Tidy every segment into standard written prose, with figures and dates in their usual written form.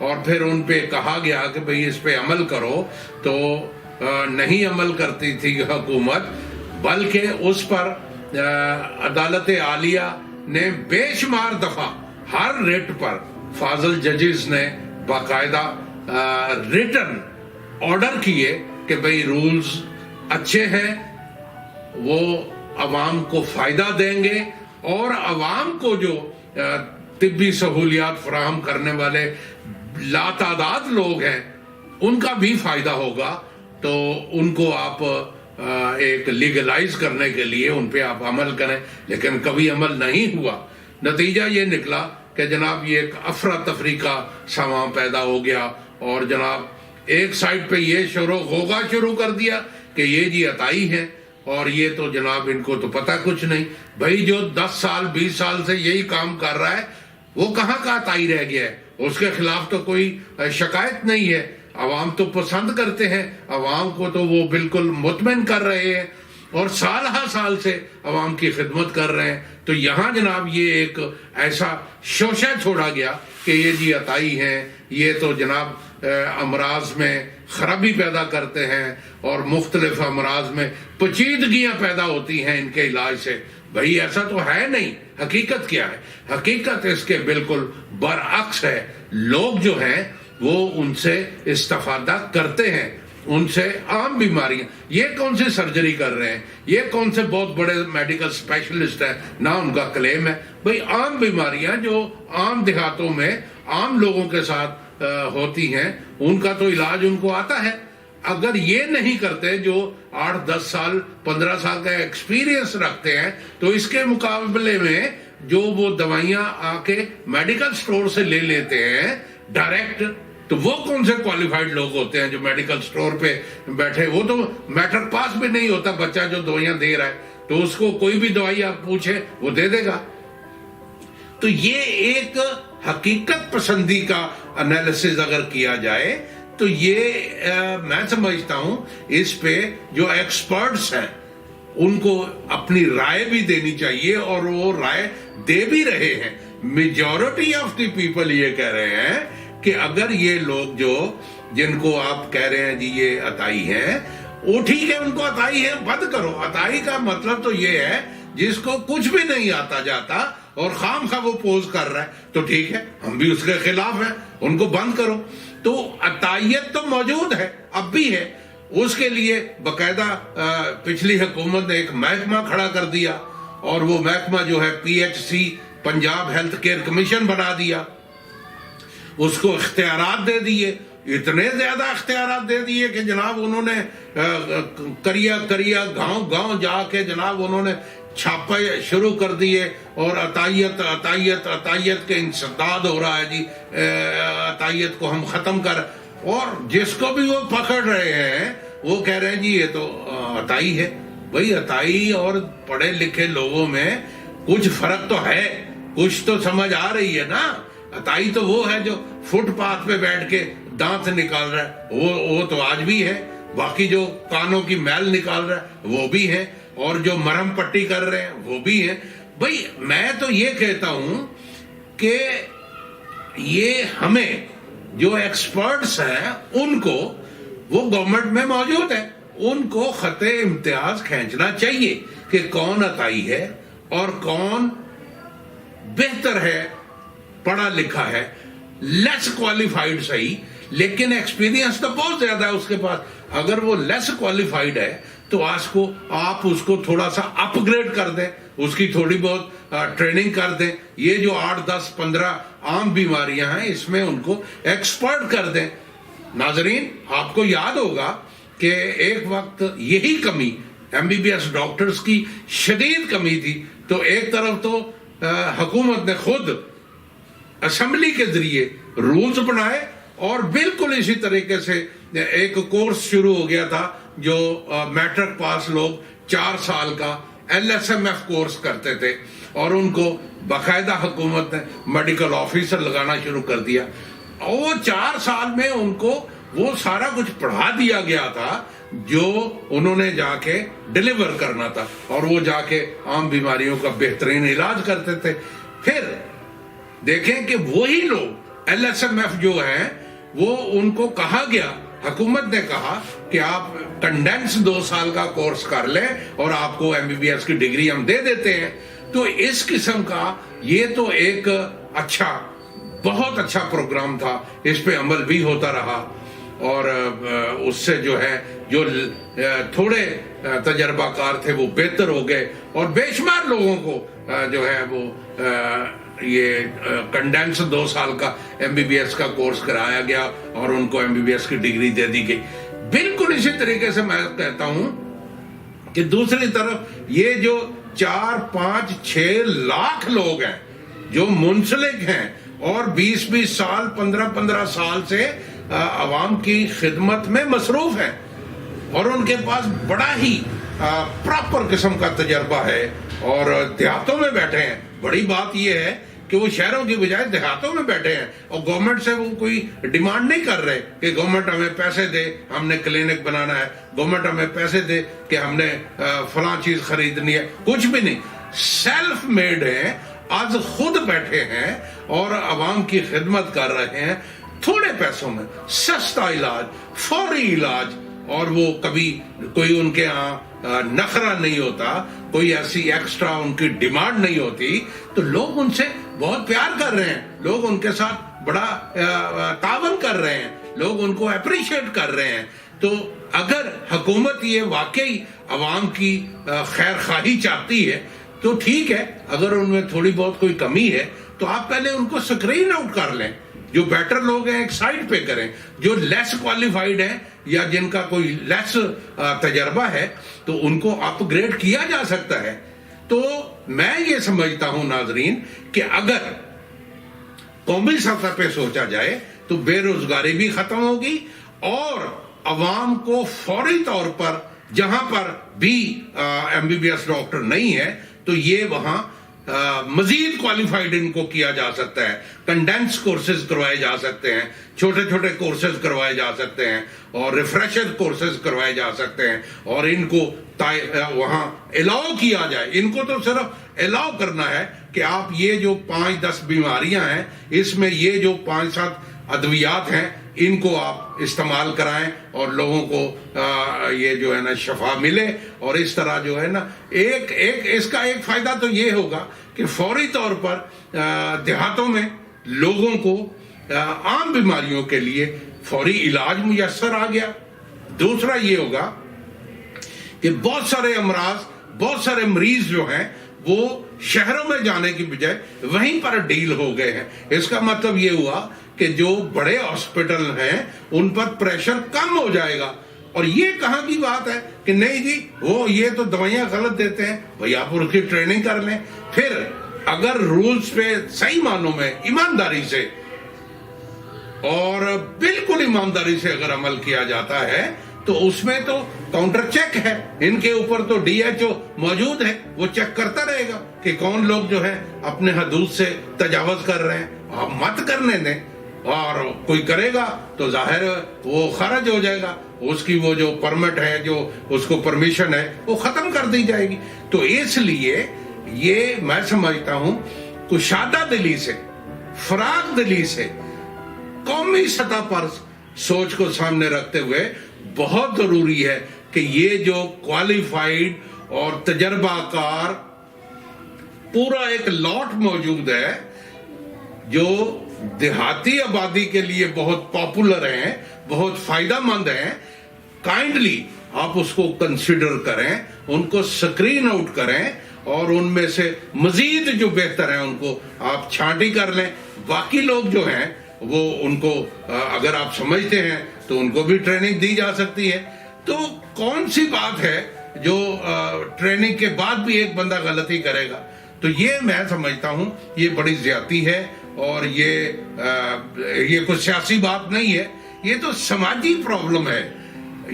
اور پھر ان پہ کہا گیا کہ بھئی اس پہ عمل کرو، تو نہیں عمل کرتی تھی حکومت، بلکہ اس پر عدالت عالیہ نے بے شمار دفعہ ہر ریٹ پر فاضل ججز نے باقاعدہ ریٹن آرڈر کیے کہ بھئی رولز اچھے ہیں، وہ عوام کو فائدہ دیں گے، اور عوام کو جو طبی سہولیات فراہم کرنے والے لاتعداد لوگ ہیں ان کا بھی فائدہ ہوگا، تو ان کو آپ ایک لیگلائز کرنے کے لیے ان پہ آپ عمل کریں، لیکن کبھی عمل نہیں ہوا۔ نتیجہ یہ نکلا کہ جناب یہ ایک افراتفری کا سامان پیدا ہو گیا، اور جناب ایک سائڈ پہ یہ شروع کر دیا کہ یہ جی عطائی ہیں، اور یہ تو جناب ان کو تو پتہ کچھ نہیں۔ بھائی جو 10 سال 20 سال سے یہی کام کر رہا ہے وہ کہاں کا عطائی رہ گیا ہے؟ اس کے خلاف تو کوئی شکایت نہیں ہے، عوام تو پسند کرتے ہیں، عوام کو تو وہ بالکل مطمئن کر رہے ہیں، اور سال ہر سال سے عوام کی خدمت کر رہے ہیں۔ تو یہاں جناب یہ ایک ایسا شوشہ چھوڑا گیا کہ یہ جی عطائی ہیں، یہ تو جناب امراض میں خرابی پیدا کرتے ہیں، اور مختلف امراض میں پیچیدگیاں پیدا ہوتی ہیں ان کے علاج سے۔ بھئی ایسا تو ہے نہیں۔ حقیقت کیا ہے؟ حقیقت اس کے بالکل برعکس ہے۔ لوگ جو ہیں وہ ان سے استفادہ کرتے ہیں، ان سے عام بیماریاں، یہ کون سی سرجری کر رہے ہیں، یہ کون سے بہت بڑے میڈیکل سپیشلسٹ ہیں، نہ ان کا کلیم ہے۔ بھئی عام بیماریاں جو عام دیہاتوں میں عام لوگوں کے ساتھ ہوتی ہیں، ان کا تو علاج ان کو آتا ہے۔ اگر یہ نہیں کرتے جو 8 10 سال 15 سال کا ایکسپیرینس رکھتے ہیں، تو اس کے مقابلے میں جو وہ دوائیاں آ کے میڈیکل سٹور سے لے لیتے ہیں ڈائریکٹ، تو وہ کون سے کوالیفائڈ لوگ ہوتے ہیں جو میڈیکل سٹور پہ بیٹھے؟ وہ تو میٹرک پاس بھی نہیں ہوتا بچہ جو دوائیاں دے رہا ہے، تو اس کو کوئی بھی دوائی آپ پوچھیں وہ دے دے گا۔ تو یہ ایک حقیقت پسندی کا انالیسز اگر کیا جائے تو یہ میں سمجھتا ہوں اس پہ جو ایکسپرٹس ہیں ان کو اپنی رائے بھی دینی چاہیے، اور وہ رائے دے بھی رہے ہیں۔ میجورٹی آف دی پیپل یہ کہہ رہے ہیں کہ اگر یہ لوگ جو جن کو آپ کہہ رہے ہیں جی یہ عطائی ہیں، وہ ٹھیک ہے، ان کو عطائی ہے، بند کرو۔ عطائی کا مطلب تو یہ ہے جس کو کچھ بھی نہیں آتا جاتا اور خام خواہ وہ پوز کر رہا ہے، تو ٹھیک ہے، ہم بھی اس کے خلاف ہیں، ان کو بند کرو۔ تو عطائیت تو موجود ہے، اب بھی ہے، اس کے لیے باقاعدہ پچھلی حکومت نے ایک محکمہ کھڑا کر دیا، اور وہ محکمہ جو ہے PHC Punjab health care commission بنا دیا، اس کو اختیارات دے دیے، اتنے زیادہ اختیارات دے دیے کہ جناب انہوں نے کریا گاؤں جا کے جناب انہوں نے چھاپے شروع کر دیے، اور عطائیت کے انسداد ہو رہا ہے جی، عطائیت کو ہم ختم کر، اور جس کو بھی وہ پکڑ رہے ہیں وہ کہہ رہے ہیں جی یہ تو عطائی ہے۔ بھئی عطائی اور پڑھے لکھے لوگوں میں کچھ فرق تو ہے، کچھ تو سمجھ آ رہی ہے نا۔ عطائی تو وہ ہے جو فٹ پاتھ پہ بیٹھ کے دانت نکال رہا ہے، وہ تو آج بھی ہے، باقی جو کانوں کی میل نکال رہا ہے وہ بھی ہے، اور جو مرہم پٹی کر رہے ہیں وہ بھی ہیں۔ بھئی میں تو یہ کہتا ہوں کہ یہ ہمیں جو ایکسپرٹس ہیں ان کو، وہ گورنمنٹ میں موجود ہیں، ان کو خط امتیاز کھینچنا چاہیے کہ کون عطائی ہے اور کون بہتر ہے، پڑھا لکھا ہے، لیس کوالیفائڈ صحیح، لیکن ایکسپیرینس تو بہت زیادہ ہے اس کے پاس۔ اگر وہ لیس کوالیفائڈ ہے تو آپ اس کو تھوڑا سا اپ گریڈ کر دیں، اس کی تھوڑی بہت ٹریننگ کر دیں۔ یہ جو 8 10 15 عام بیماریاں ہیں اس میں ان کو ایکسپرٹ کر دیں۔ ناظرین آپ کو یاد ہوگا کہ ایک وقت یہی کمی MBBS ڈاکٹرز کی شدید کمی تھی، تو ایک طرف تو حکومت نے خود اسمبلی کے ذریعے رولز بنائے، اور بالکل اسی طریقے سے ایک کورس شروع ہو گیا تھا جو میٹرک پاس لوگ 4 سال کا LSMF کورس کرتے تھے، اور ان کو باقاعدہ حکومت نے میڈیکل آفیسر لگانا شروع کر دیا، اور وہ 4 سال میں ان کو وہ سارا کچھ پڑھا دیا گیا تھا جو انہوں نے جا کے ڈیلیور کرنا تھا، اور وہ جا کے عام بیماریوں کا بہترین علاج کرتے تھے۔ پھر دیکھیں کہ وہی لوگ LSMF جو ہیں وہ ان کو کہا گیا, حکومت نے کہا کہ آپ کنڈینس 2 سال کا کورس کر لیں اور آپ کو MBBS کی ڈگری ہم دے دیتے ہیں. تو اس قسم کا یہ تو ایک اچھا, بہت اچھا پروگرام تھا, اس پہ عمل بھی ہوتا رہا اور اس سے جو ہے جو تھوڑے تجربہ کار تھے وہ بہتر ہو گئے اور بے شمار لوگوں کو جو ہے وہ یہ کنڈینس 2 سال کا MBBS کا کورس کرایا گیا اور ان کو MBBS کی ڈگری دے دی گئی. بالکل اسی طریقے سے میں کہتا ہوں کہ دوسری طرف یہ جو 4-5-6 لاکھ لوگ ہیں جو منسلک ہیں اور 20 سال 15 سال سے عوام کی خدمت میں مصروف ہیں اور ان کے پاس بڑا ہی پراپر قسم کا تجربہ ہے اور دیہاتوں میں بیٹھے ہیں. بڑی بات یہ ہے کہ وہ شہروں کی بجائے دیہاتوں میں بیٹھے ہیں اور گورنمنٹ سے وہ کوئی ڈیمانڈ نہیں کر رہے کہ گورنمنٹ ہمیں پیسے دے, ہم نے کلینک بنانا ہے, گورنمنٹ ہمیں پیسے دے کہ ہم نے فلاں چیز خریدنی ہے, کچھ بھی نہیں. سیلف میڈ ہیں, آج خود بیٹھے ہیں اور عوام کی خدمت کر رہے ہیں تھوڑے پیسوں میں, سستا علاج, فوری علاج, اور وہ کبھی کوئی ان کے ہاں نخرہ نہیں ہوتا, کوئی ایسی ایکسٹرا ان کی ڈیمانڈ نہیں ہوتی. تو لوگ ان سے بہت پیار کر رہے ہیں, لوگ ان کے ساتھ بڑا تعاون کر رہے ہیں, لوگ ان کو اپریشیٹ کر رہے ہیں. تو اگر حکومت یہ واقعی عوام کی خیر خواہی چاہتی ہے تو ٹھیک ہے, اگر ان میں تھوڑی بہت کوئی کمی ہے تو آپ پہلے ان کو سکرین آؤٹ کر لیں. جو بیٹر لوگ ہیں ایک سائڈ پہ کریں, جو لیس کوالیفائڈ ہیں یا جن کا کوئی لیس تجربہ ہے تو ان کو اپ گریڈ کیا جا سکتا ہے. تو میں یہ سمجھتا ہوں ناظرین کہ اگر قومی سطح پہ سوچا جائے تو بے روزگاری بھی ختم ہوگی اور عوام کو فوری طور پر جہاں پر بھی MBBS ڈاکٹر نہیں ہے تو یہ وہاں مزید کوالیفائڈ ان کو کیا جا سکتا ہے. کنڈینس کورسز کروائے جا سکتے ہیں, چھوٹے چھوٹے کورسز کروائے جا سکتے ہیں اور ریفریشر کورسز کروائے جا سکتے ہیں اور ان کو وہاں الاؤ کیا جائے. ان کو تو صرف الاؤ کرنا ہے کہ آپ یہ جو 5-10 بیماریاں ہیں اس میں یہ جو 5-7 ادویات ہیں ان کو آپ استعمال کرائیں اور لوگوں کو یہ جو ہے نا شفا ملے. اور اس طرح جو ہے نا ایک اس کا ایک فائدہ تو یہ ہوگا کہ فوری طور پر دیہاتوں میں لوگوں کو عام بیماریوں کے لیے فوری علاج میسر آ گیا. دوسرا یہ ہوگا کہ بہت سارے امراض, بہت سارے مریض جو ہیں وہ شہروں میں جانے کی بجائے وہیں پر ڈیل ہو گئے ہیں. اس کا مطلب یہ ہوا کہ جو بڑے ہاسپٹل ہیں ان پر پریشر کم ہو جائے گا. اور یہ کہاں کی بات ہے کہ نہیں جی وہ یہ تو دوائیاں غلط دیتے ہیں, بھئی آپ اس کی ٹریننگ کر لیں. پھر اگر رولز پہ صحیح معنوں میں ایمانداری سے اور بالکل ایمانداری سے اگر عمل کیا جاتا ہے تو اس میں تو کاؤنٹر چیک ہے, ان کے اوپر تو DHO موجود ہے, وہ چیک کرتا رہے گا کہ کون لوگ جو ہے اپنے حدود سے تجاوز کر رہے ہیں. آپ مت کرنے دیں, اور کوئی کرے گا تو ظاہر وہ خارج ہو جائے گا, اس کی وہ جو پرمٹ ہے, جو اس کو پرمیشن ہے وہ ختم کر دی جائے گی. تو اس لیے یہ میں سمجھتا ہوں کشادہ دلی سے, فراغ دلی سے, قومی سطح پر سوچ کو سامنے رکھتے ہوئے بہت ضروری ہے کہ یہ جو کوالیفائڈ اور تجربہ کار پورا ایک لاٹ موجود ہے جو دیہاتی آبادی کے لیے بہت پاپولر ہیں, بہت فائدہ مند ہیں, کائنڈلی آپ اس کو کنسیڈر کریں, ان کو سکرین آؤٹ کریں اور ان میں سے مزید جو بہتر ہیں ان کو آپ چھانٹی کر لیں. باقی لوگ جو ہیں وہ ان کو اگر آپ سمجھتے ہیں تو ان کو بھی ٹریننگ دی جا سکتی ہے. تو کون سی بات ہے جو ٹریننگ کے بعد بھی ایک بندہ غلطی کرے گا؟ تو یہ میں سمجھتا ہوں یہ بڑی زیادتی ہے اور یہ کوئی سیاسی بات نہیں ہے, یہ تو سماجی پرابلم ہے,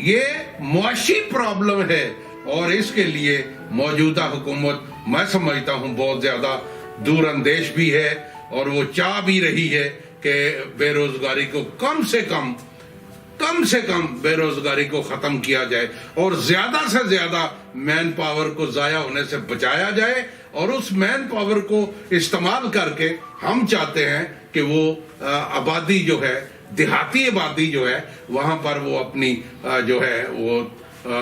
یہ معاشی پرابلم ہے. اور اس کے لیے موجودہ حکومت میں سمجھتا ہوں بہت زیادہ دور اندیش بھی ہے اور وہ چاہ بھی رہی ہے کہ بے روزگاری کو کم سے کم بے روزگاری کو ختم کیا جائے اور زیادہ سے زیادہ مین پاور کو ضائع ہونے سے بچایا جائے. اور اس مین پاور کو استعمال کر کے ہم چاہتے ہیں کہ وہ آبادی جو ہے، دیہاتی آبادی جو ہے، وہاں پر وہ اپنی جو ہے وہ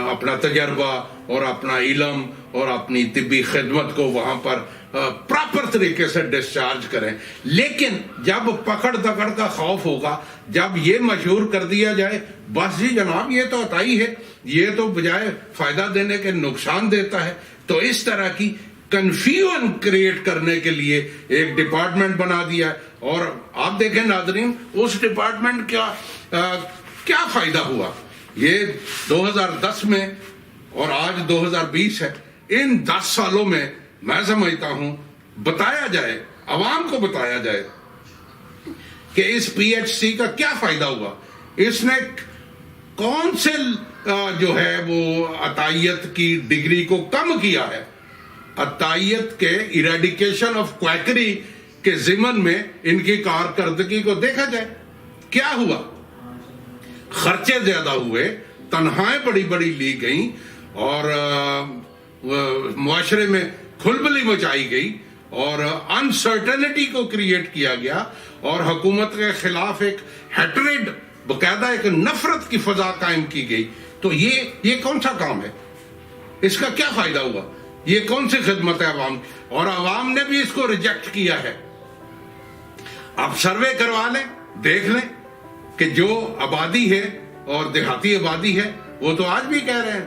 اپنا تجربہ اور اپنا علم اور اپنی طبی خدمت کو وہاں پر پراپر طریقے سے ڈسچارج کریں. لیکن جب پکڑ دکڑ کا خوف ہوگا، جب یہ مشہور کر دیا جائے بس جی جناب یہ تو عطائی ہے، یہ تو بجائے فائدہ دینے کے نقصان دیتا ہے، تو اس طرح کی کنفیوژن کریٹ کرنے کے لیے ایک ڈپارٹمنٹ بنا دیا ہے. اور آپ دیکھیں ناظرین، اس ڈپارٹمنٹ کیا فائدہ ہوا. یہ 2010 میں اور آج 2020 ہے، ان 10 سالوں میں میں سمجھتا ہوں بتایا جائے، عوام کو بتایا جائے کہ اس پی ایچ سی کا کیا فائدہ ہوا، اس نے کون سے جو ہے وہ عطائیت کی ڈگری کو کم کیا ہے. عطائیت کے ایریڈیکیشن آف کویکری کے ضمن میں ان کی کارکردگی کو دیکھا جائے کیا ہوا. خرچے زیادہ ہوئے، تنخواہیں بڑی بڑی لی گئیں، اور معاشرے میں کھلبلی مچائی گئی، اور انسرٹنٹی کو کریٹ کیا گیا، اور حکومت کے خلاف ایک ہیٹریڈ، باقاعدہ ایک نفرت کی فضا قائم کی گئی. تو یہ کون سا کام ہے؟ اس کا کیا فائدہ ہوا؟ یہ کون سی خدمت ہے عوام کی؟ اور عوام نے بھی اس کو ریجیکٹ کیا ہے. آپ سروے کروا لیں، دیکھ لیں کہ جو آبادی ہے اور دیہاتی آبادی ہے وہ تو آج بھی کہہ رہے ہیں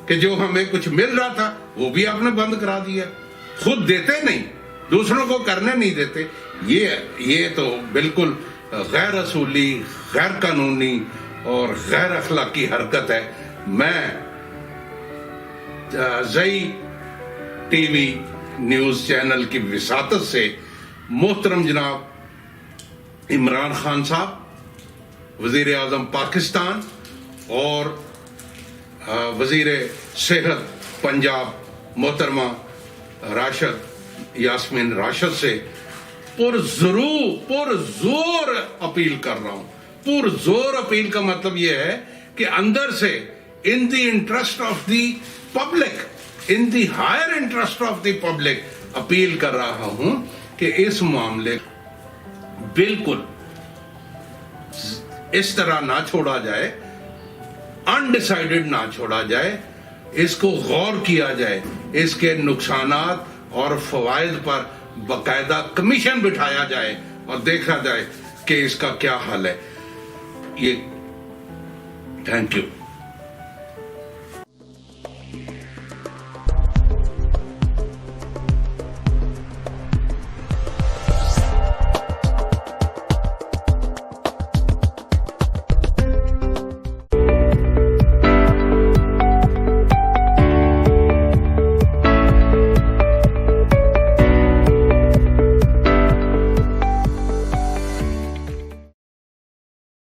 کہ جو ہمیں کچھ مل رہا تھا وہ بھی آپ نے بند کرا دیا، خود دیتے نہیں، دوسروں کو کرنے نہیں دیتے. یہ تو بالکل غیر اصولی، غیر قانونی اور غیر اخلاقی حرکت ہے. میں Zai T V news channel کی وساطت سے محترم جناب عمران خان صاحب، وزیر اعظم پاکستان، اور وزیر صحت پنجاب محترمہ راشد یاسمین راشد سے پرزور اپیل کر رہا ہوں. پرزور اپیل کا مطلب یہ ہے کہ اندر سے in the interest of the public, in the higher interest of the public appeal کر رہا ہوں کہ اس معاملے بالکل اس طرح نہ چھوڑا جائے، انڈیسائیڈڈ نہ چھوڑا جائے، اس کو غور کیا جائے، اس کے نقصانات اور فوائد پر باقاعدہ کمیشن بٹھایا جائے اور دیکھا جائے کہ اس کا کیا حل ہے. یہ تھینک یو.